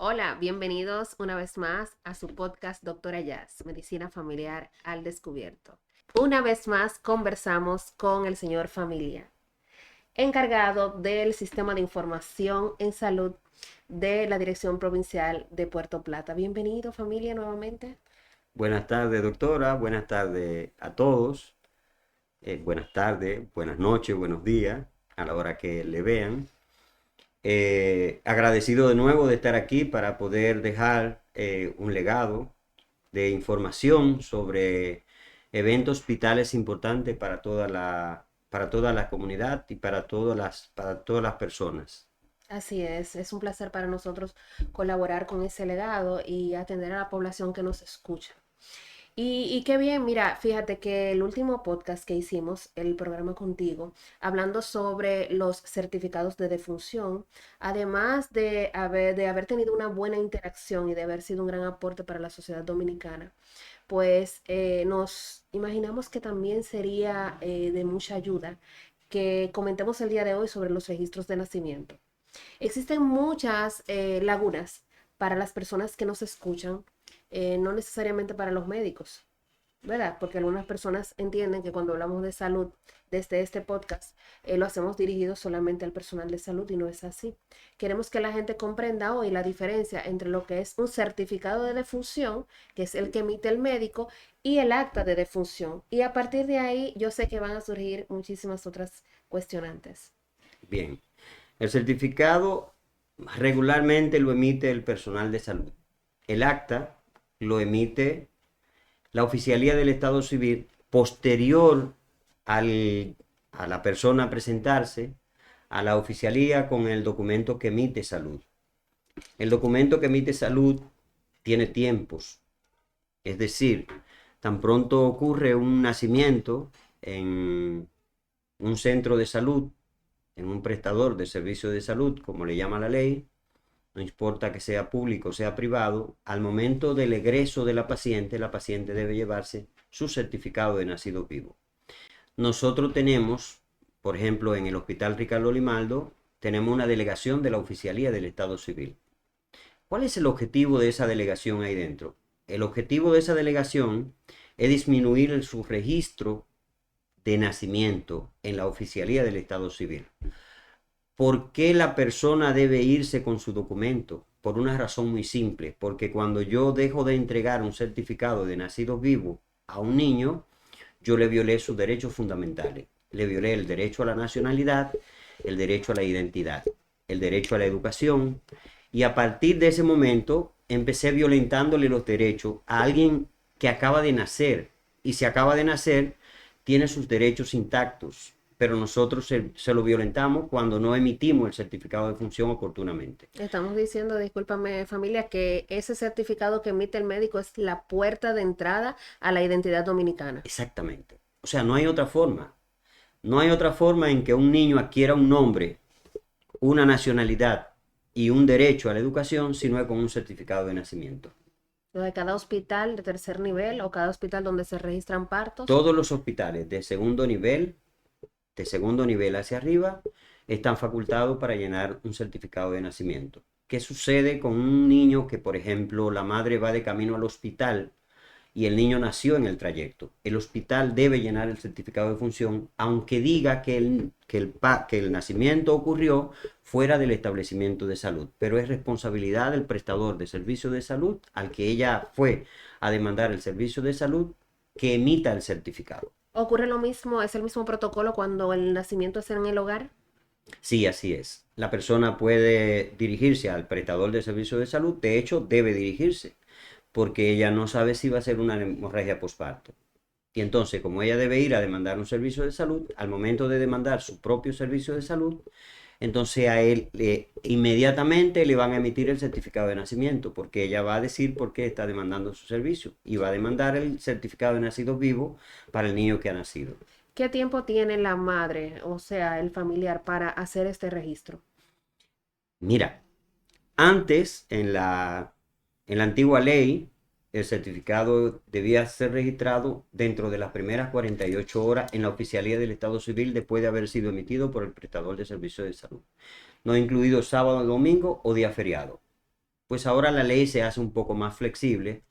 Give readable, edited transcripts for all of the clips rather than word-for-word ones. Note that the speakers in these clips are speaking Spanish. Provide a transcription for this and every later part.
Hola, bienvenidos una vez más a su podcast Doctora Jazz, Medicina Familiar al Descubierto. Una vez más conversamos con el señor Familia, encargado del sistema de información en salud de la Dirección Provincial de Puerto Plata. Bienvenido, familia, nuevamente. Buenas tardes, doctora. Buenas tardes a todos. Buenas tardes, buenas noches, buenos días, a la hora que le vean. Agradecido de nuevo de estar aquí para poder dejar un legado de información sobre eventos vitales importantes para toda la comunidad y para todas las personas. Así es un placer para nosotros colaborar con ese legado y atender a la población que nos escucha. Y qué bien, mira, fíjate que el último podcast que hicimos, el programa contigo, hablando sobre los certificados de defunción, además de haber tenido una buena interacción y de haber sido un gran aporte para la sociedad dominicana, pues nos imaginamos que también sería de mucha ayuda que comentemos el día de hoy sobre los registros de nacimiento. Existen muchas lagunas para las personas que nos escuchan, no necesariamente para los médicos, ¿verdad? Porque algunas personas entienden que cuando hablamos de salud desde este podcast, lo hacemos dirigido solamente al personal de salud y no es así. Queremos que la gente comprenda hoy la diferencia entre lo que es un certificado de defunción, que es el que emite el médico, y el acta de defunción. Y a partir de ahí yo sé que van a surgir muchísimas otras cuestionantes. Bien, el certificado regularmente lo emite el personal de salud. El acta lo emite la oficialía del Estado Civil posterior al, a la persona presentarse a la oficialía con el documento que emite salud. El documento que emite salud tiene tiempos, es decir, tan pronto ocurre un nacimiento en un centro de salud, en un prestador de servicios de salud, como le llama la ley, no importa que sea público o sea privado, al momento del egreso de la paciente debe llevarse su certificado de nacido vivo. Nosotros tenemos, por ejemplo, en el Hospital Ricardo Limaldo, tenemos una delegación de la Oficialía del Estado Civil. ¿Cuál es el objetivo de esa delegación ahí dentro? El objetivo de esa delegación es disminuir el subregistro de nacimiento en la Oficialía del Estado Civil. ¿Por qué la persona debe irse con su documento? Por una razón muy simple, porque cuando yo dejo de entregar un certificado de nacido vivo a un niño, yo le violé sus derechos fundamentales. Le violé el derecho a la nacionalidad, el derecho a la identidad, el derecho a la educación, y a partir de ese momento empecé violentándole los derechos a alguien que acaba de nacer, y si acaba de nacer, tiene sus derechos intactos, pero nosotros se lo violentamos cuando no emitimos el certificado de función oportunamente. Estamos diciendo, discúlpame familia, que ese certificado que emite el médico es la puerta de entrada a la identidad dominicana. Exactamente. O sea, no hay otra forma. No hay otra forma en que un niño adquiera un nombre, una nacionalidad y un derecho a la educación si no es con un certificado de nacimiento. Lo de cada hospital de tercer nivel o cada hospital donde se registran partos. Todos los hospitales de segundo nivel hacia arriba, están facultados para llenar un certificado de nacimiento. ¿Qué sucede con un niño que, por ejemplo, la madre va de camino al hospital y el niño nació en el trayecto? El hospital debe llenar el certificado de función, aunque diga que el nacimiento ocurrió fuera del establecimiento de salud, pero es responsabilidad del prestador de servicio de salud al que ella fue a demandar el servicio de salud que emita el certificado. Ocurre lo mismo, es el mismo protocolo cuando el nacimiento es en el hogar. Sí, así es. La persona puede dirigirse al prestador de servicio de salud, de hecho debe dirigirse, porque ella no sabe si va a ser una hemorragia posparto. Y entonces, como ella debe ir a demandar un servicio de salud, al momento de demandar su propio servicio de salud, entonces a él inmediatamente le van a emitir el certificado de nacimiento, porque ella va a decir por qué está demandando su servicio y va a demandar el certificado de nacido vivo para el niño que ha nacido. ¿Qué tiempo tiene la madre, o sea, el familiar, para hacer este registro? Mira, antes en la antigua ley, el certificado debía ser registrado dentro de las primeras 48 horas en la oficialía del Estado Civil después de haber sido emitido por el prestador de servicios de salud, no incluido sábado, domingo o día feriado. pues ahora la ley se hace un poco más flexible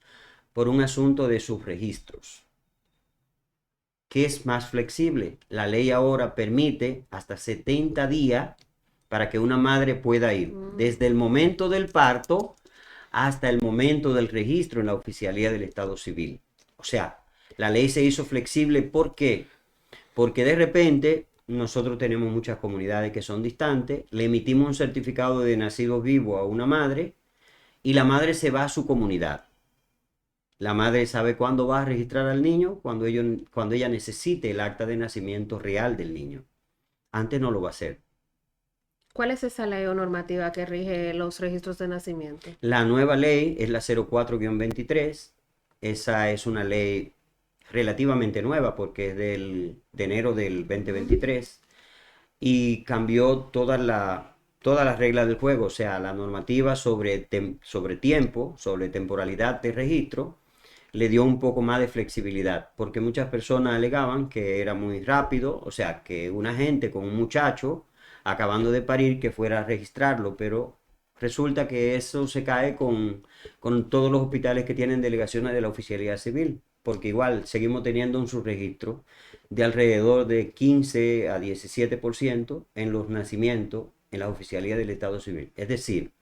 por un asunto de subregistros. ¿Qué es más flexible? La ley ahora permite hasta 70 días para que una madre pueda ir desde el momento del parto hasta el momento del registro en la oficialía del Estado Civil. O sea, la ley se hizo flexible. ¿Por qué? Porque de repente nosotros tenemos muchas comunidades que son distantes, le emitimos un certificado de nacido vivo a una madre y la madre se va a su comunidad. La madre sabe cuándo va a registrar al niño, cuando ella necesite el acta de nacimiento real del niño. Antes no lo va a hacer. ¿Cuál es esa ley o normativa que rige los registros de nacimiento? La nueva ley es la 04-23. Esa es una ley relativamente nueva porque es de enero del 2023 y cambió todas las reglas del juego, o sea, la normativa sobre tiempo, sobre temporalidad de registro, le dio un poco más de flexibilidad, porque muchas personas alegaban que era muy rápido, o sea, que una gente con un muchacho acabando de parir que fuera a registrarlo, pero resulta que eso se cae con todos los hospitales que tienen delegaciones de la oficialidad civil, porque igual seguimos teniendo un subregistro de alrededor de 15 a 17% en los nacimientos en la oficialidad del Estado Civil. Es decir,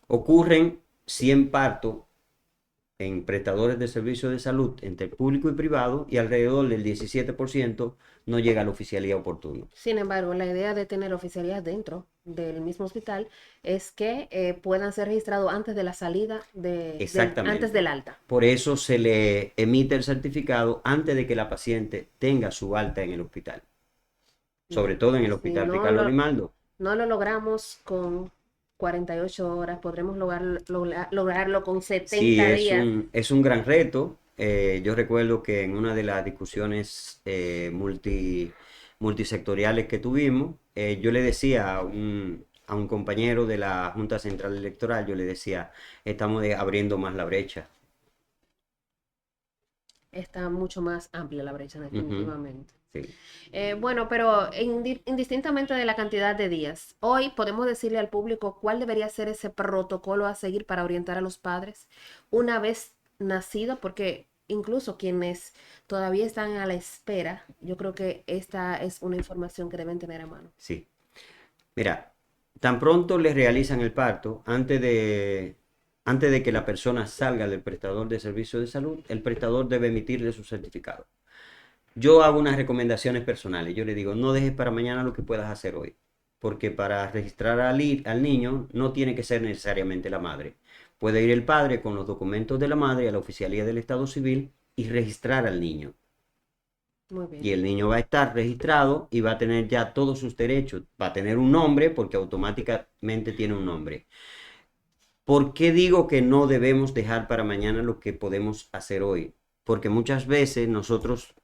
ocurren 100 partos en prestadores de servicios de salud entre público y privado y alrededor del 17% no llega a la oficialía oportuno. Sin embargo, la idea de tener oficialías dentro del mismo hospital es que puedan ser registrados antes de la salida antes del alta. Por eso se le emite el certificado antes de que la paciente tenga su alta en el hospital. Sobre todo en el hospital Ricardo Grimaldo. No lo logramos con 48 horas, podremos lograrlo con 70 días. Es un gran reto. Yo recuerdo que en una de las discusiones multisectoriales que tuvimos, yo le decía a un compañero de la Junta Central Electoral, yo le decía, estamos abriendo más la brecha. Está mucho más amplia la brecha, definitivamente. Sí. Bueno, pero indistintamente de la cantidad de días, hoy podemos decirle al público cuál debería ser ese protocolo a seguir para orientar a los padres una vez nacido, porque incluso quienes todavía están a la espera, yo creo que esta es una información que deben tener a mano. Sí. Mira, tan pronto les realizan el parto, antes de que la persona salga del prestador de servicios de salud, el prestador debe emitirle su certificado. Yo hago unas recomendaciones personales. Yo le digo, no dejes para mañana lo que puedas hacer hoy. Porque para registrar al niño no tiene que ser necesariamente la madre. Puede ir el padre con los documentos de la madre a la oficialía del Estado Civil y registrar al niño. Muy bien. Y el niño va a estar registrado y va a tener ya todos sus derechos. Va a tener un nombre porque automáticamente tiene un nombre. ¿Por qué digo que no debemos dejar para mañana lo que podemos hacer hoy? Porque muchas veces nosotros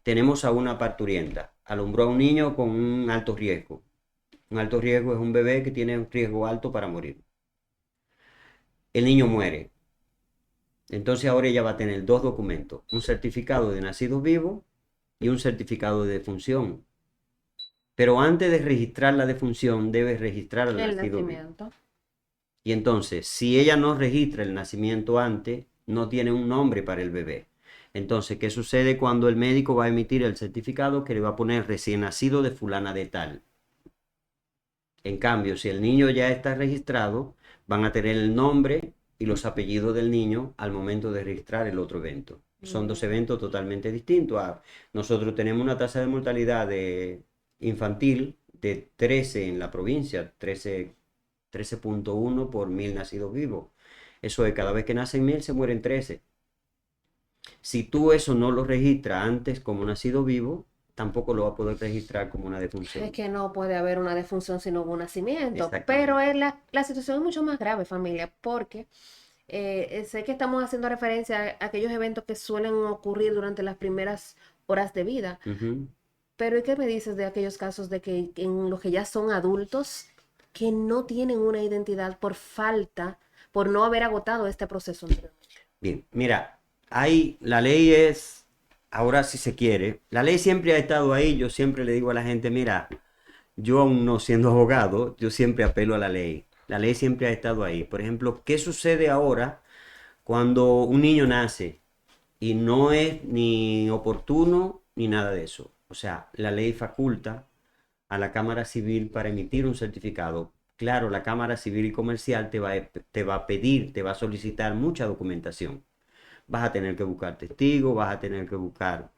tenemos a una parturienta, alumbró a un niño con un alto riesgo. Un alto riesgo es un bebé que tiene un riesgo alto para morir. El niño muere. Entonces ahora ella va a tener dos documentos, un certificado de nacido vivo y un certificado de defunción. Pero antes de registrar la defunción, debe registrar el nacido vivo. Y entonces, si ella no registra el nacimiento antes, no tiene un nombre para el bebé. Entonces, ¿qué sucede cuando el médico va a emitir el certificado que le va a poner recién nacido de fulana de tal? En cambio, si el niño ya está registrado, van a tener el nombre y los apellidos del niño al momento de registrar el otro evento. Son dos eventos totalmente distintos. Nosotros tenemos una tasa de mortalidad infantil de 13 en la provincia, 13.1 por 1000 nacidos vivos. Eso es, cada vez que nacen 1000 se mueren 13. Si tú eso no lo registras antes como nacido vivo, tampoco lo va a poder registrar como una defunción. Es que no puede haber una defunción sin un nacimiento. Pero la situación es mucho más grave, familia, porque sé que estamos haciendo referencia a aquellos eventos que suelen ocurrir durante las primeras horas de vida. Pero ¿y qué me dices de aquellos casos de que en los que ya son adultos que no tienen una identidad por no haber agotado este proceso? Bien, mira, la ley es, ahora si se quiere, la ley siempre ha estado ahí. Yo siempre le digo a la gente, mira, yo aún no siendo abogado, yo siempre apelo a la ley. La ley siempre ha estado ahí. Por ejemplo, ¿qué sucede ahora cuando un niño nace y no es ni oportuno ni nada de eso? O sea, la ley faculta a la Cámara Civil para emitir un certificado. Claro, la Cámara Civil y Comercial te va a pedir, te va a solicitar mucha documentación. Vas a tener que buscar testigos, vas a tener que buscar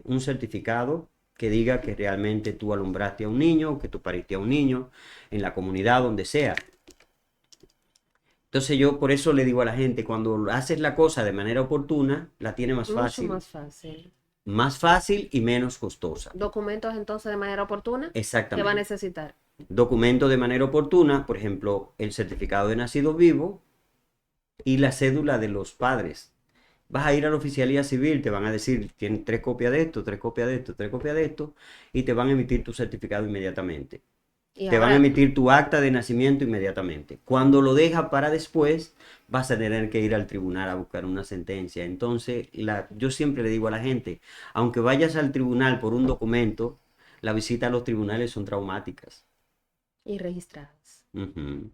un certificado que diga que realmente tú alumbraste a un niño, que tú pariste a un niño, en la comunidad, donde sea. Entonces yo por eso le digo a la gente, cuando haces la cosa de manera oportuna, la tiene más Mucho fácil. más fácil. Más fácil y menos costosa. Documentos entonces de manera oportuna que va a Exactamente. necesitar. Documento de manera oportuna, por ejemplo, el certificado de nacido vivo y la cédula de los padres. Vas a ir a la oficialía civil, te van a decir, tienes 3 copias de esto, 3 copias de esto, 3 copias de esto, y te van a emitir tu certificado inmediatamente. Y Te van a ahora, emitir tu acta de nacimiento inmediatamente. Cuando lo dejas para después, vas a tener que ir al tribunal a buscar una sentencia. Entonces, yo siempre le digo a la gente, aunque vayas al tribunal por un documento, la visita a los tribunales son traumáticas. y registradas. Ujú.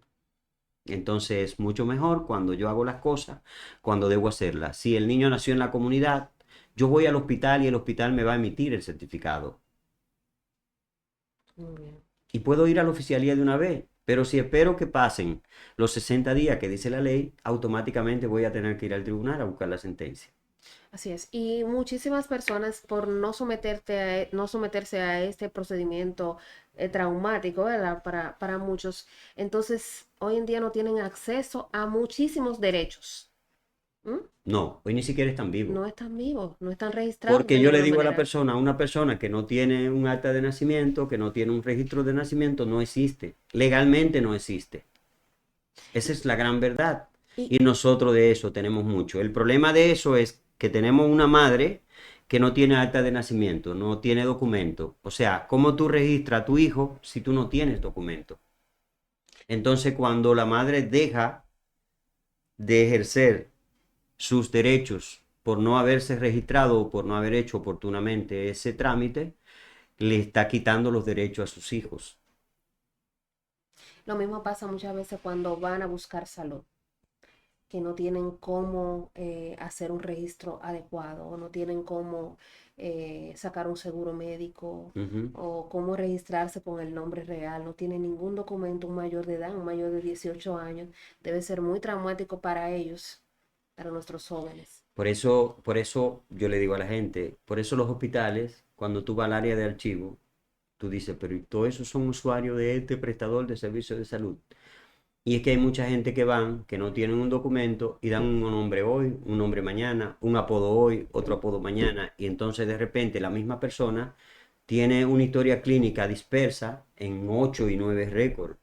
Entonces, mucho mejor cuando yo hago las cosas, cuando debo hacerlas. Si el niño nació en la comunidad, yo voy al hospital y el hospital me va a emitir el certificado. Muy bien. Y puedo ir a la oficialía de una vez. Pero si espero que pasen los 60 días que dice la ley, automáticamente voy a tener que ir al tribunal a buscar la sentencia. Así es. Y muchísimas personas por no someterse a este procedimiento traumático, ¿verdad? Para muchos. Entonces, hoy en día no tienen acceso a muchísimos derechos. ¿Mm? No, hoy ni siquiera están vivos. No están vivos, no están registrados Porque de yo le ninguna digo manera. a una persona que no tiene un acta de nacimiento, que no tiene un registro de nacimiento, no existe. Legalmente no existe. Esa es la gran verdad. Y Y nosotros de eso tenemos mucho. El problema de eso es que tenemos una madre que no tiene acta de nacimiento, no tiene documento. O sea, ¿cómo tú registras a tu hijo si tú no tienes documento? Entonces, cuando la madre deja de ejercer sus derechos por no haberse registrado o por no haber hecho oportunamente ese trámite, le está quitando los derechos a sus hijos. lo mismo pasa muchas veces cuando van a buscar salud, que no tienen cómo hacer un registro adecuado o no tienen cómo sacar un seguro médico Ujú. o cómo registrarse con el nombre real, no tienen ningún documento, un mayor de edad, un mayor de 18 años, debe ser muy traumático para ellos, para nuestros jóvenes. Por eso yo le digo a la gente, por eso los hospitales, cuando tú vas al área de archivo, tú dices, pero ¿y todos esos son usuarios de este prestador de servicios de salud? Y es que hay mucha gente que van, que no tienen un documento y dan un nombre hoy, un nombre mañana, un apodo hoy, otro apodo mañana, y entonces de repente la misma persona tiene una historia clínica dispersa en 8 y 9 récords.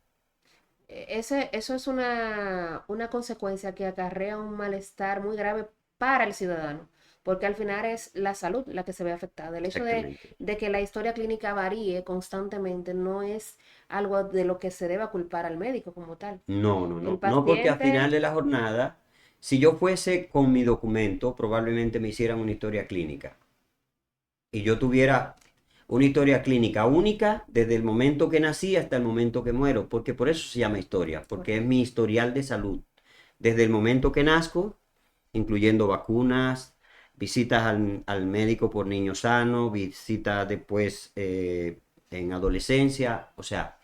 Eso es una consecuencia que acarrea un malestar muy grave para el ciudadano, porque al final es la salud la que se ve afectada. El hecho Exactamente. de que la historia clínica varíe constantemente no es algo de lo que se deba culpar al médico como tal. No, no, El no. No, porque al final paciente, de la jornada, si yo fuese con mi documento, probablemente me hicieran una historia clínica. Y yo tuviera una historia clínica única desde el momento que nací hasta el momento que muero, porque por eso se llama historia, porque es correcto. mi historial de salud. Desde el momento que nazco, incluyendo vacunas, visitas al médico por niño sano, visitas después en adolescencia, o sea,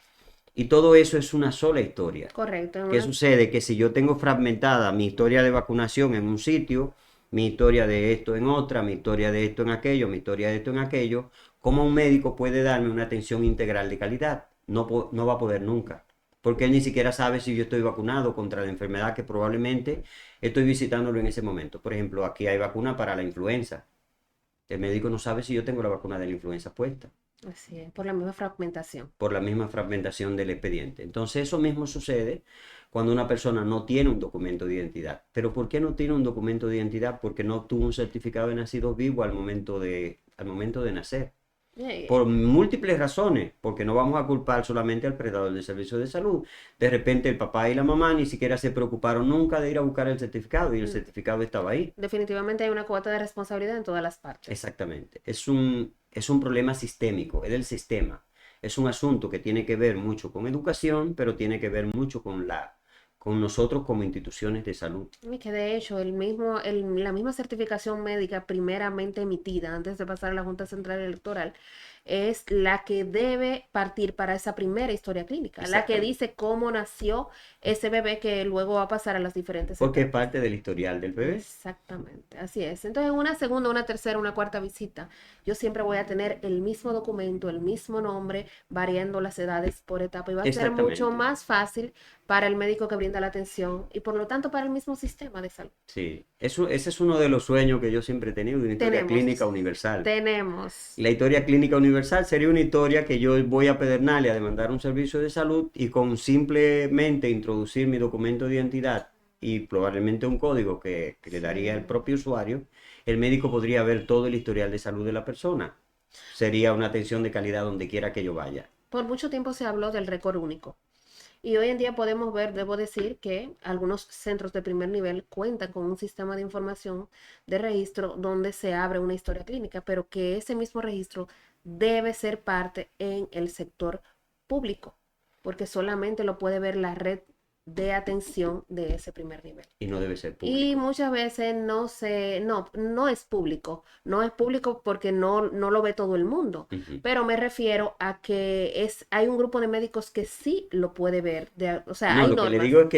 y todo eso es una sola historia. Correcto, ¿Qué sucede? Que si yo tengo fragmentada mi historia de vacunación en un sitio, mi historia de esto en otra, mi historia de esto en aquello, mi historia de esto en aquello, ¿cómo un médico puede darme una atención integral de calidad? No, no va a poder nunca. Porque él ni siquiera sabe si yo estoy vacunado contra la enfermedad que probablemente estoy visitándolo en ese momento. Por ejemplo, aquí hay vacuna para la influenza. El médico no sabe si yo tengo la vacuna de la influenza puesta así es, por la misma fragmentación. por la misma fragmentación del expediente. Entonces eso mismo sucede cuando una persona no tiene un documento de identidad. ¿Pero por qué no tiene un documento de identidad? Porque no obtuvo un certificado de nacido vivo al momento de nacer. Eh, Por múltiples razones, porque no vamos a culpar solamente al prestador de servicios de salud. De repente el papá y la mamá ni siquiera se preocuparon nunca de ir a buscar el certificado y el certificado estaba ahí. Definitivamente hay una cuota de responsabilidad en todas las partes. Exactamente. Es un problema sistémico, es del sistema. Es un asunto que tiene que ver mucho con educación, pero tiene que ver mucho con nosotros como instituciones de salud. Y que de hecho la misma certificación médica primeramente emitida antes de pasar a la Junta Central Electoral es la que debe partir para esa primera historia clínica, la que Exactamente. dice cómo nació ese bebé que luego va a pasar a las diferentes Porque es etapas. parte del historial del bebé. Exactamente, así es. Entonces, una segunda, una tercera, una cuarta visita, yo siempre voy a tener el mismo documento, el mismo nombre, variando las edades por etapa y va a ser mucho Exactamente. más fácil para el médico que brinda la atención y por lo tanto para el mismo sistema de salud. Sí, ese es uno de los sueños que yo siempre he tenido, de una historia Tenemos, clínica universal. tenemos. La historia clínica universal sería una historia que yo voy a Pedernales a demandar un servicio de salud y con simplemente introducir mi documento de identidad y probablemente un código que le daría el Sí. propio usuario, el médico podría ver todo el historial de salud de la persona. Sería una atención de calidad donde quiera que yo vaya. Por mucho tiempo se habló del récord único. Y hoy en día podemos ver, debo decir, que algunos centros de primer nivel cuentan con un sistema de información de registro donde se abre una historia clínica, pero que ese mismo registro debe ser parte en el sector público, porque solamente lo puede ver la red de atención de ese primer nivel. Y no debe ser Y público. muchas veces no es público. No es público porque no lo ve todo el mundo. Ujú. Pero me refiero a que hay un grupo de médicos que sí lo puede ver. O sea, No, hay lo que le normas. digo es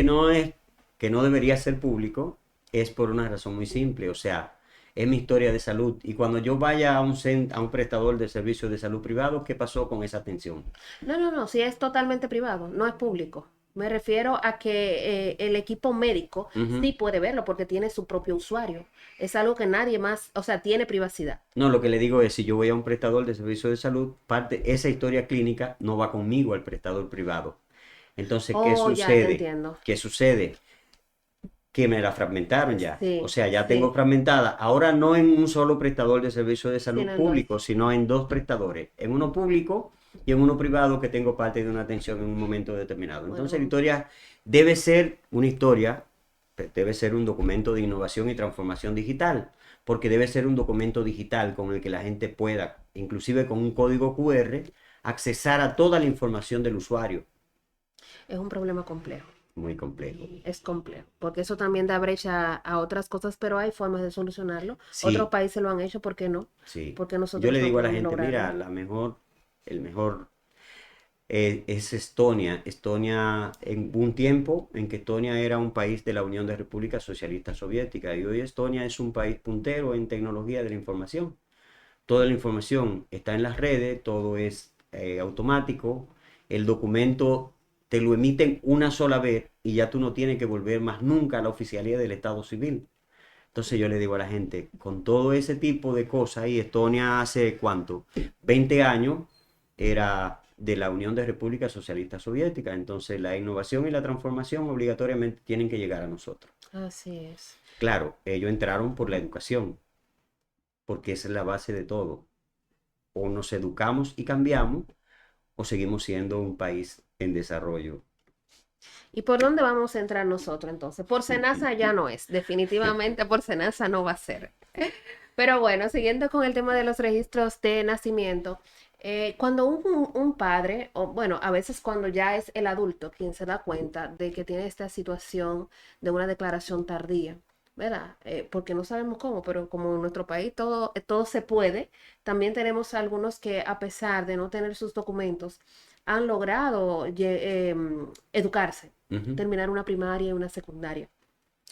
que no debería ser público, es por una razón muy simple, o sea, es mi historia de salud y cuando yo vaya a un prestador de servicios de salud privado, ¿qué pasó con esa atención? No, sí es totalmente privado, no es público. Me refiero a que el equipo médico Ujú. sí puede verlo porque tiene su propio usuario. Es algo que nadie más, o sea, tiene privacidad. No, lo que le digo es, si yo voy a un prestador de servicios de salud, esa historia clínica no va conmigo al prestador privado. Entonces, ¿qué Oh, ya te sucede? entiendo. ¿Qué sucede? Que me la fragmentaron ya. O Sí, sea, ya tengo sí, fragmentada. Ahora no en un solo prestador de servicios de salud sino en dos. público, sino en dos prestadores. En uno público y en uno privado que tengo parte de una atención en un momento determinado. Entonces, la Bueno, historia debe ser una historia, debe ser un documento de innovación y transformación digital, porque debe ser un documento digital con el que la gente pueda, inclusive con un código QR, accesar a toda la información del usuario. es un problema complejo. Muy complejo. Es complejo, porque eso también da brecha a otras cosas, pero hay formas de solucionarlo. Otros Sí, países lo han hecho, ¿por qué no? sí. Porque Yo le nosotros no digo a la podemos gente, lograrlo. mira, el mejor es Estonia. Estonia, en un tiempo en que Estonia era un país de la Unión de Repúblicas Socialistas Soviéticas y hoy Estonia es un país puntero en tecnología de la información. Toda la información está en las redes, todo es automático, el documento te lo emiten una sola vez y ya tú no tienes que volver más nunca a la oficialía del Estado Civil. Entonces yo le digo a la gente, con todo ese tipo de cosas, y Estonia hace cuánto, 20 años era de la Unión de Repúblicas Socialistas Soviéticas, entonces la innovación y la transformación obligatoriamente tienen que llegar a nosotros. Así es. Claro, ellos entraron por la educación, porque esa es la base de todo. O nos educamos y cambiamos, o seguimos siendo un país en desarrollo. ¿Y por dónde vamos a entrar nosotros entonces? Por Senasa ya no es, definitivamente por Senasa no va a ser. Pero bueno, siguiendo con el tema de los registros de nacimiento, cuando un padre, o bueno, a veces cuando ya es el adulto quien se da cuenta de que tiene esta situación de una declaración tardía, ¿verdad? Porque no sabemos cómo, pero como en nuestro país todo se puede, también tenemos algunos que a pesar de no tener sus documentos, han logrado educarse, Ujú. terminar una primaria y una secundaria.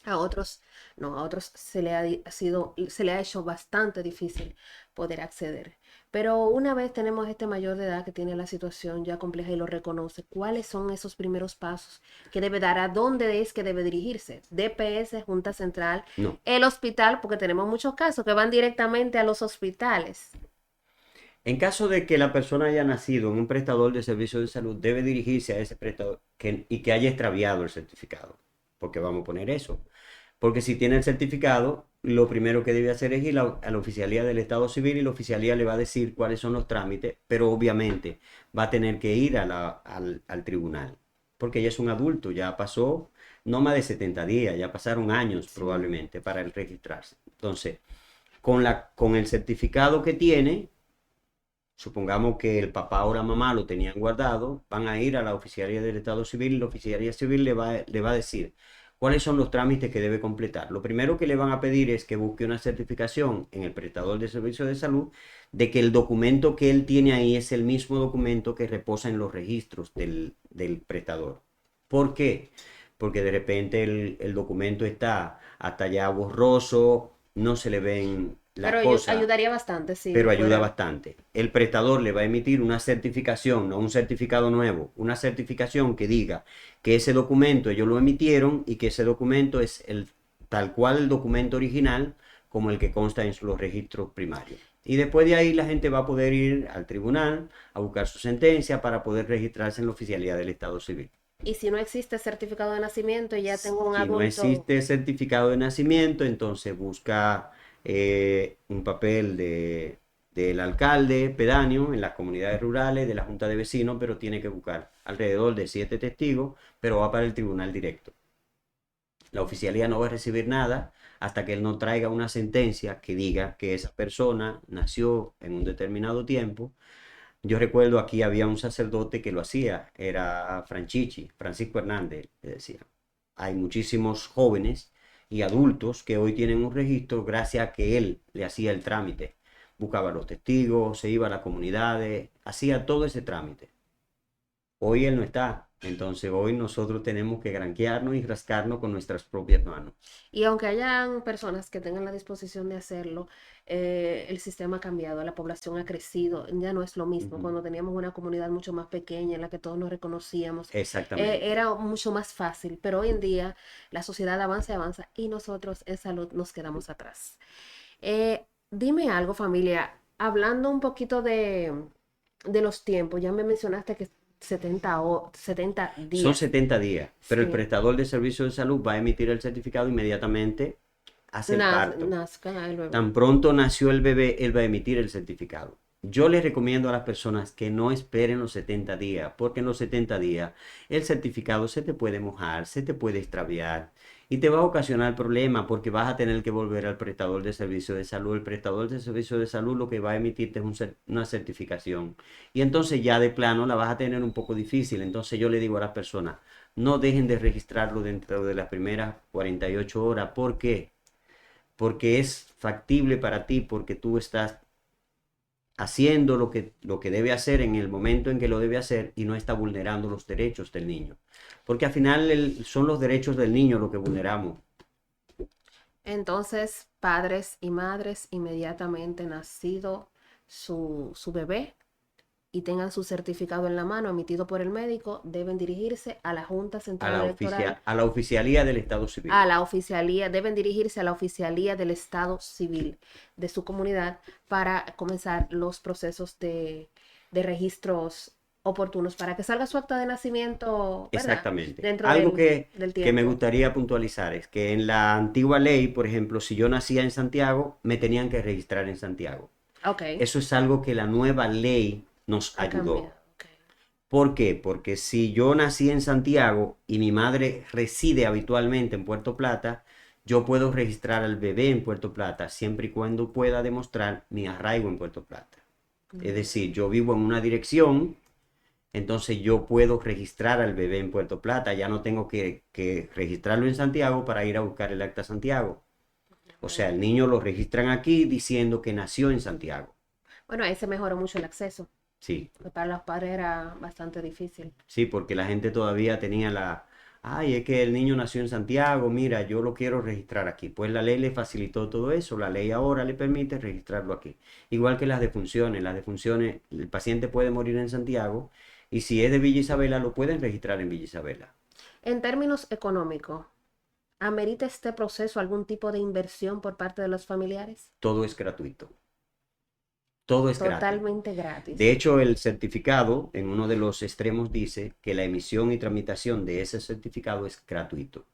A otros, no, a otros se le ha hecho bastante difícil poder acceder. Pero una vez tenemos este mayor de edad que tiene la situación ya compleja y lo reconoce, ¿cuáles son esos primeros pasos que debe dar? ¿A dónde es que debe dirigirse? DPS, Junta Central, No. el hospital, porque tenemos muchos casos que van directamente a los hospitales. En caso de que la persona haya nacido en un prestador de servicios de salud, debe dirigirse a ese prestador y que haya extraviado el certificado. Porque vamos a poner eso. Porque si tiene el certificado, lo primero que debe hacer es ir a la oficialía del Estado Civil y la oficialía le va a decir cuáles son los trámites, pero obviamente va a tener que ir al tribunal. Porque ya es un adulto, ya pasó no más de 70 días, ya pasaron años Sí. probablemente para el registrarse. Entonces, con el certificado que tiene Supongamos que el papá o la mamá lo tenían guardado, van a ir a la oficialía del Estado Civil y la oficialía civil le va a decir cuáles son los trámites que debe completar. Lo primero que le van a pedir es que busque una certificación en el prestador de servicios de salud de que el documento que él tiene ahí es el mismo documento que reposa en los registros del prestador. ¿Por qué? Porque de repente el documento está hasta ya borroso, no se le ven las Pero cosas, ayudaría bastante si pero ayuda fuera. bastante. El prestador le va a emitir una certificación, no un certificado nuevo, una certificación que diga que ese documento ellos lo emitieron y que ese documento es tal cual el documento original como el que consta en los registros primarios. Y después de ahí la gente va a poder ir al tribunal a buscar su sentencia para poder registrarse en la oficialidad del Estado Civil. Y si no existe certificado de nacimiento y ya tengo un Si no adulto, existe certificado de nacimiento, entonces busca un papel del alcalde pedáneo en las comunidades rurales, de la junta de vecinos, pero tiene que buscar alrededor de 7 testigos, pero va para el tribunal directo. La oficialía no va a recibir nada hasta que él no traiga una sentencia que diga que esa persona nació en un determinado tiempo. Yo recuerdo aquí había un sacerdote que lo hacía, era Franchichi, Francisco Hernández, le decía. Hay muchísimos jóvenes y adultos que hoy tienen un registro gracias a que él le hacía el trámite. Buscaba los testigos, se iba a las comunidades, hacía todo ese trámite. Hoy él no está, entonces hoy nosotros tenemos que granquearnos y rascarnos con nuestras propias manos. y aunque hayan personas que tengan la disposición de hacerlo, el sistema ha cambiado, la población ha crecido, ya no es lo mismo. Ujú. Cuando teníamos una comunidad mucho más pequeña en la que todos nos reconocíamos, Exactamente. era mucho más fácil, pero hoy en día la sociedad avanza y avanza y nosotros en salud nos quedamos atrás. Dime algo, familia, hablando un poquito de los tiempos, ya me mencionaste que 70 Son días. 70 días, pero el Sí. prestador de servicios de salud va a emitir el certificado inmediatamente, hace el parto. Nazca el bebé. Tan pronto nació el bebé, él va a emitir el certificado. Yo les recomiendo a las personas que no esperen los 70 días, porque en los 70 días el certificado se te puede mojar, se te puede extraviar y te va a ocasionar problemas porque vas a tener que volver al prestador de servicio de salud. El prestador de servicio de salud lo que va a emitirte es una certificación y entonces ya de plano la vas a tener un poco difícil. Entonces yo le digo a las personas, no dejen de registrarlo dentro de las primeras 48 horas. ¿Por qué? Porque es factible para ti, porque tú estás haciendo lo que debe hacer en el momento en que lo debe hacer y no está vulnerando los derechos del niño. Porque al final son los derechos del niño lo que vulneramos. Entonces, padres y madres, inmediatamente nacido su bebé y tengan su certificado en la mano emitido por el médico, deben dirigirse a la Junta Central Electoral, A la oficialía del Estado Civil. a la oficialía, deben dirigirse a la oficialía del Estado Civil de su comunidad para comenzar los procesos de registros oportunos para que salga su acta de nacimiento, ¿verdad? Exactamente. Dentro Algo del que me tiempo. gustaría puntualizar es que en la antigua ley, por ejemplo, si yo nacía en Santiago, me tenían que registrar en Santiago. Ok, Eso es algo que la nueva ley nos ha ayudó. cambiado. Ok. ¿Por qué? Porque si yo nací en Santiago y mi madre reside habitualmente en Puerto Plata, yo puedo registrar al bebé en Puerto Plata siempre y cuando pueda demostrar mi arraigo en Puerto Plata. Es Mm. decir, yo vivo en una dirección, entonces yo puedo registrar al bebé en Puerto Plata, ya no tengo que registrarlo en Santiago para ir a buscar el acta a Santiago. O sea, el niño lo registran aquí diciendo que nació en Santiago. Bueno, ahí se mejoró mucho el acceso, Sí. que para los padres era bastante difícil. Sí, porque la gente todavía tenía ay, es que el niño nació en Santiago, mira, yo lo quiero registrar aquí. Pues la ley le facilitó todo eso, la ley ahora le permite registrarlo aquí. Igual que las defunciones, el paciente puede morir en Santiago y si es de Villa Isabela, lo pueden registrar en Villa Isabela. En términos económicos, ¿amerita este proceso algún tipo de inversión por parte de los familiares? Todo es gratuito, todo es gratis. Totalmente gratis. De hecho, el certificado en uno de los extremos dice que la emisión y tramitación de ese certificado es gratuito.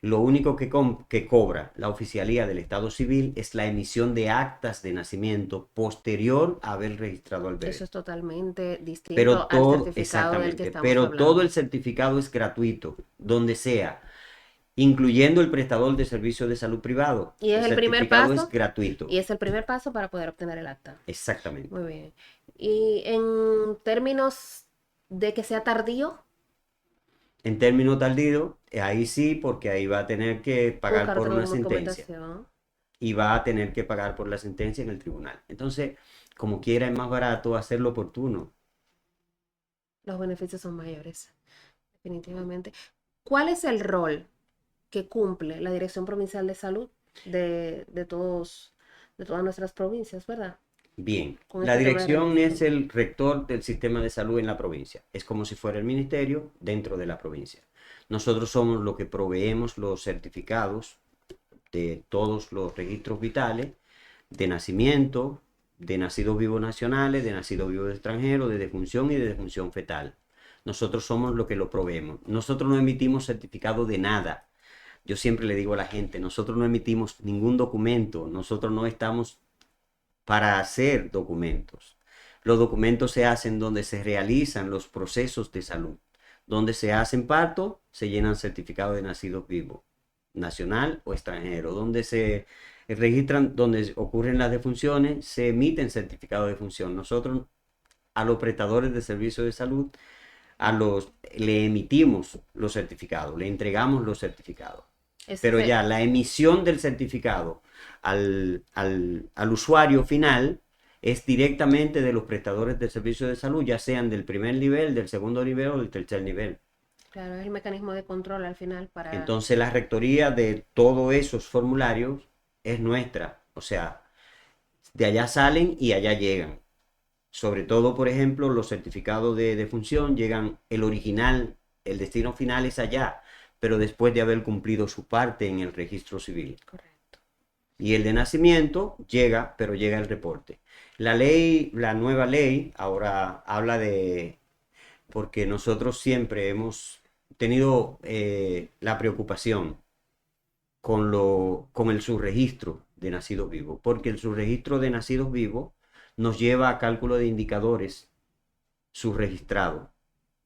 Lo único que cobra la oficialía del Estado Civil es la emisión de actas de nacimiento posterior a haber registrado al Eso bebé. es totalmente Pero distinto al todo, certificado del que exactamente, estamos pero todo hablando. el certificado es gratuito, donde sea, incluyendo el prestador de servicios de salud privado. Y El es el primer certificado es paso, gratuito. y es el primer paso para poder obtener el acta. Exactamente. Muy bien. Y en términos de que sea tardío, En términos tardío, ahí sí, porque ahí va a tener que pagar buscar por otra una sentencia documentación. y va a tener que pagar por la sentencia en el tribunal. Entonces, como quiera, es más barato hacerlo oportuno. Los beneficios son mayores, definitivamente. ¿Cuál es el rol que cumple la Dirección Provincial de Salud de todos, de todas nuestras provincias, ¿verdad? Bien, Con la este tema de dirección es remisión. el rector del sistema de salud en la provincia. Es como si fuera el ministerio dentro de la provincia. Nosotros somos los que proveemos los certificados de todos los registros vitales, de nacimiento, de nacidos vivos nacionales, de nacidos vivos extranjeros, de defunción y de defunción fetal. Nosotros somos los que lo proveemos. Nosotros no emitimos certificado de nada. Yo siempre le digo a la gente, nosotros no emitimos ningún documento, nosotros no estamos para hacer documentos. Los documentos se hacen donde se realizan los procesos de salud. Donde se hacen parto, se llenan certificados de nacidos vivos, nacional o extranjero. Donde se registran, donde ocurren las defunciones, se emiten certificados de defunción. Nosotros a los prestadores de servicios de salud, le emitimos los certificados, le entregamos los certificados. Ese Pero es ya la emisión del certificado al usuario final es directamente de los prestadores de servicios de salud, ya sean del primer nivel, del segundo nivel o del tercer nivel. claro, es el mecanismo de control al final para... Entonces la rectoría de todos esos formularios es nuestra, o sea, de allá salen y allá llegan. Sobre todo, por ejemplo, los certificados de defunción llegan, el original, el destino final es allá, pero después de haber cumplido su parte en el registro civil. Correcto. Y el de nacimiento llega, pero llega el reporte. La ley, la nueva ley, ahora habla de, porque nosotros siempre hemos tenido la preocupación con el subregistro de nacidos vivos, porque el subregistro de nacidos vivos nos lleva a cálculo de indicadores subregistrados.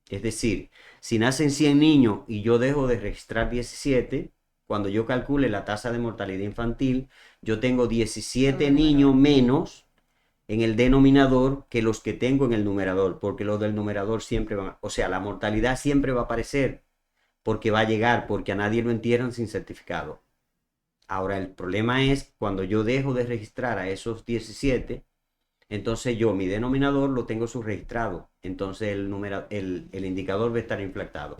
Es decir, si nacen 100 niños y yo dejo de registrar 17, cuando yo calcule la tasa de mortalidad infantil, yo tengo 17 niños menos en el denominador que los que tengo en el numerador, porque los del numerador siempre van, o sea, la mortalidad siempre va a aparecer, porque va a llegar, porque a nadie lo entierran sin certificado. Ahora, el problema es cuando yo dejo de registrar a esos 17, entonces yo mi denominador lo tengo subregistrado, entonces el indicador va a estar inflactado.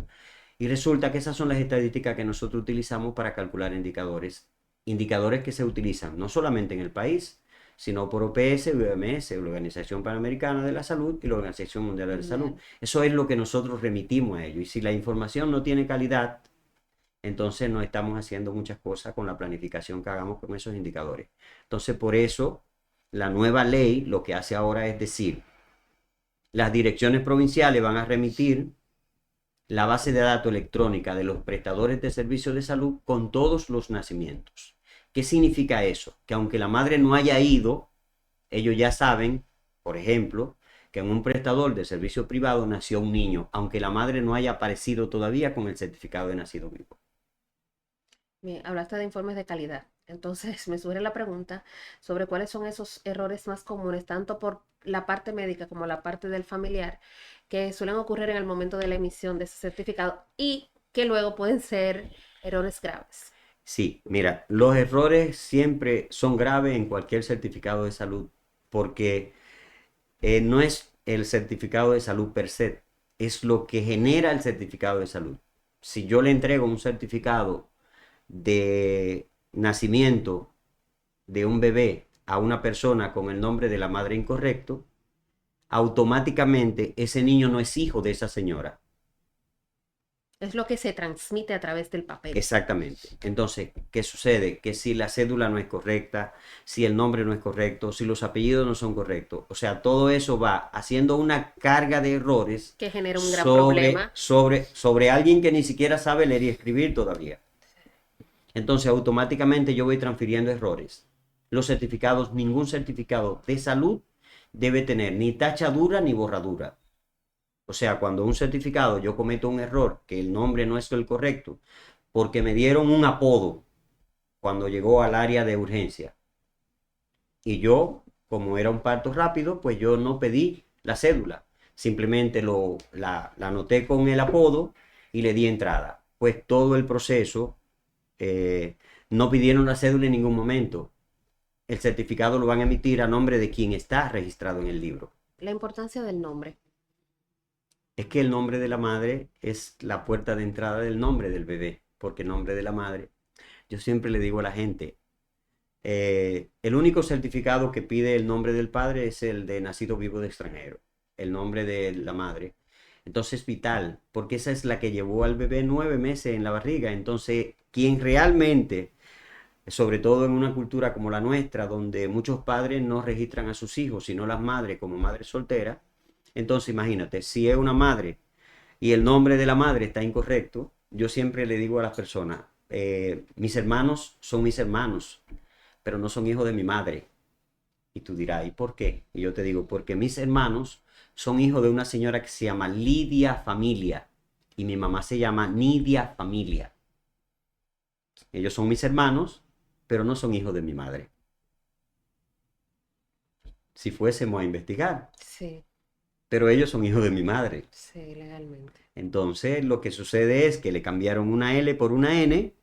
Y resulta que esas son las estadísticas que nosotros utilizamos para calcular indicadores. Indicadores que se utilizan no solamente en el país, sino por OPS, OMS, la Organización Panamericana de la Salud y la Organización Mundial de la Salud. Eso es lo que nosotros remitimos a ellos. Y si la información no tiene calidad, entonces no estamos haciendo muchas cosas con la planificación que hagamos con esos indicadores. Entonces, por eso, la nueva ley lo que hace ahora es decir, las direcciones provinciales van a remitir la base de datos electrónica de los prestadores de servicios de salud con todos los nacimientos. ¿Qué significa eso? Que aunque la madre no haya ido, ellos ya saben, por ejemplo, que en un prestador de servicio privado nació un niño, aunque la madre no haya aparecido todavía con el certificado de nacido vivo. Bien, hablaste de informes de calidad. Entonces me surge la pregunta sobre cuáles son esos errores más comunes, tanto por la parte médica como la parte del familiar, que suelen ocurrir en el momento de la emisión de ese certificado y que luego pueden ser errores graves. Sí, mira, los errores siempre son graves en cualquier certificado de salud porque no es el certificado de salud per se, es lo que genera el certificado de salud. Si yo le entrego un certificado de nacimiento de un bebé a una persona con el nombre de la madre incorrecto, automáticamente ese niño no es hijo de esa señora. Es lo que se transmite a través del papel. Exactamente. Entonces, ¿qué sucede? Que si la cédula no es correcta, si el nombre no es correcto, si los apellidos no son correctos, o sea, todo eso va haciendo una carga de errores Que genera un gran problema. sobre alguien que ni siquiera sabe leer y escribir todavía. Entonces, automáticamente yo voy transfiriendo errores. Los certificados, ningún certificado de salud debe tener ni tachadura ni borradura. O sea, cuando un certificado yo cometo un error, que el nombre no es el correcto, porque me dieron un apodo cuando llegó al área de urgencia. Y yo como era un parto rápido, pues yo no pedí la cédula. Simplemente la anoté con el apodo y le di entrada. Pues todo el proceso, no pidieron la cédula en ningún momento. El certificado lo van a emitir a nombre de quien está registrado en el libro. La importancia del nombre. Es que el nombre de la madre es la puerta de entrada del nombre del bebé, porque el nombre de la madre, yo siempre le digo a la gente, el único certificado que pide el nombre del padre es el de nacido vivo de extranjero, el nombre de la madre. Entonces es vital, porque esa es la que llevó al bebé 9 meses en la barriga. Entonces, quien realmente, sobre todo en una cultura como la nuestra, donde muchos padres no registran a sus hijos, sino las madres como madres solteras, entonces imagínate, si es una madre y el nombre de la madre está incorrecto, yo siempre le digo a las personas, mis hermanos son mis hermanos, pero no son hijos de mi madre. Y tú dirás, ¿y por qué? Y yo te digo, porque mis hermanos son hijos de una señora que se llama Lidia Familia y mi mamá se llama Nidia Familia. Ellos son mis hermanos, pero no son hijos de mi madre. Si fuésemos a investigar, Sí, pero ellos son hijos de mi madre. sí, legalmente. Entonces, lo que sucede es que le cambiaron una L por una N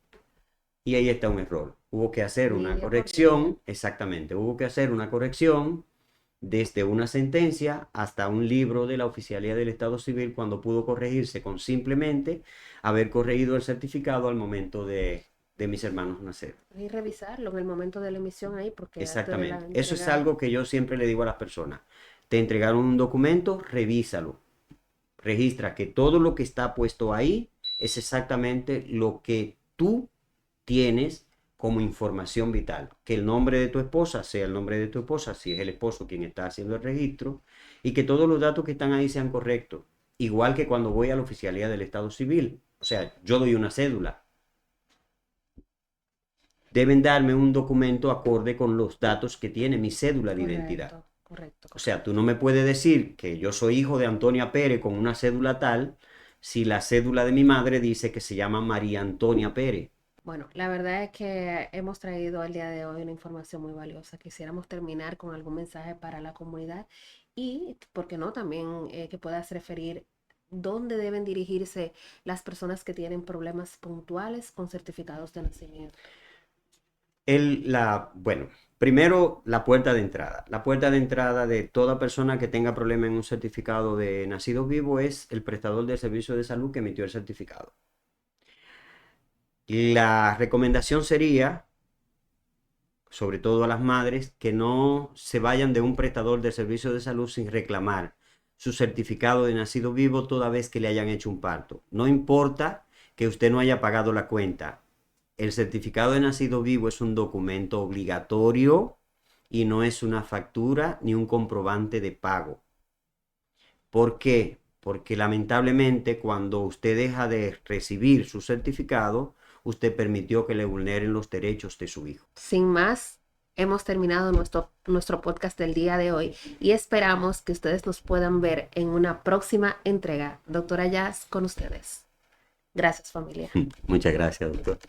y ahí está un error. Hubo que hacer una Lidia por Lidia. corrección, exactamente, hubo que hacer una corrección desde una sentencia hasta un libro de la Oficialía del Estado Civil cuando pudo corregirse con simplemente haber corregido el certificado al momento de mis hermanos nacer. Y revisarlo en el momento de la emisión ahí, porque antes de la Exactamente. Eso es entrega. algo que yo siempre le digo a las personas. Te entregaron un documento, revísalo. Registra que todo lo que está puesto ahí es exactamente lo que tú tienes como información vital. Que el nombre de tu esposa sea el nombre de tu esposa, si es el esposo quien está haciendo el registro, y que todos los datos que están ahí sean correctos. Igual que cuando voy a la oficialía del Estado Civil. O sea, yo doy una cédula. Deben darme un documento acorde con los datos que tiene mi cédula de identidad. Correcto, correcto, O sea, correcto. tú no me puedes decir que yo soy hijo de Antonia Pérez con una cédula tal si la cédula de mi madre dice que se llama María Antonia Pérez. Bueno, la verdad es que hemos traído al día de hoy una información muy valiosa. Quisiéramos terminar con algún mensaje para la comunidad y, ¿por qué no? También que puedas referir dónde deben dirigirse las personas que tienen problemas puntuales con certificados de nacimiento. Bueno, primero la puerta de entrada. La puerta de entrada de toda persona que tenga problema en un certificado de nacido vivo es el prestador del servicio de salud que emitió el certificado. La recomendación sería, sobre todo a las madres, que no se vayan de un prestador de servicio de salud sin reclamar su certificado de nacido vivo toda vez que le hayan hecho un parto. No importa que usted no haya pagado la cuenta. El certificado de nacido vivo es un documento obligatorio y no es una factura ni un comprobante de pago. ¿Por qué? Porque lamentablemente cuando usted deja de recibir su certificado, usted permitió que le vulneren los derechos de su hijo. Sin más, hemos terminado nuestro podcast del día de hoy y esperamos que ustedes nos puedan ver en una próxima entrega. Doctora Jazz, con ustedes. Gracias, familia. Muchas gracias, doctor.